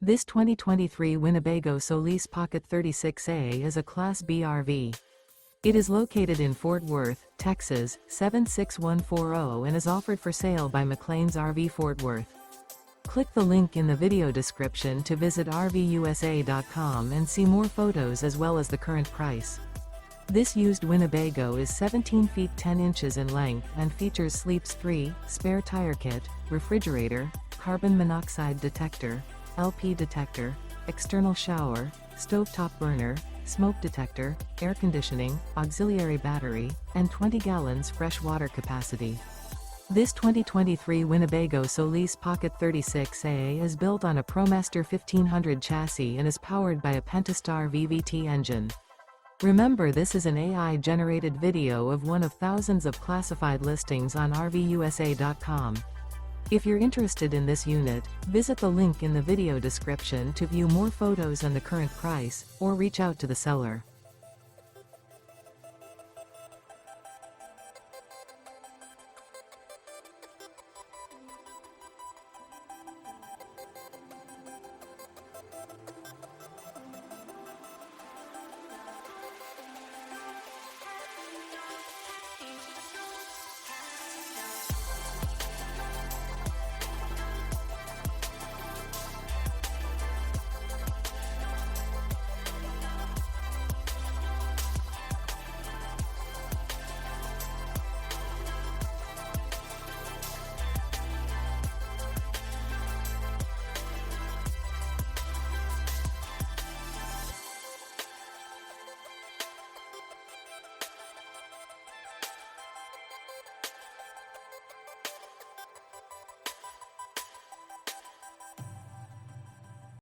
This 2023 Winnebago Solis Pocket 36A is a Class B RV. It is located in Fort Worth, Texas, 76140 and is offered for sale by McClain's RV Fort Worth. Click the link in the video description to visit RVUSA.com and see more photos as well as the current price. This used Winnebago is 17 feet 10 inches in length and features sleeps 3, spare tire kit, refrigerator, carbon monoxide detector, LP detector, external shower, stovetop burner, smoke detector, air conditioning, auxiliary battery, and 20 gallons fresh water capacity. This 2023 Winnebago Solis Pocket 36A is built on a ProMaster 1500 chassis and is powered by a Pentastar VVT engine. Remember, this is an AI-generated video of one of thousands of classified listings on RVUSA.com. If you're interested in this unit, visit the link in the video description to view more photos and the current price, or reach out to the seller.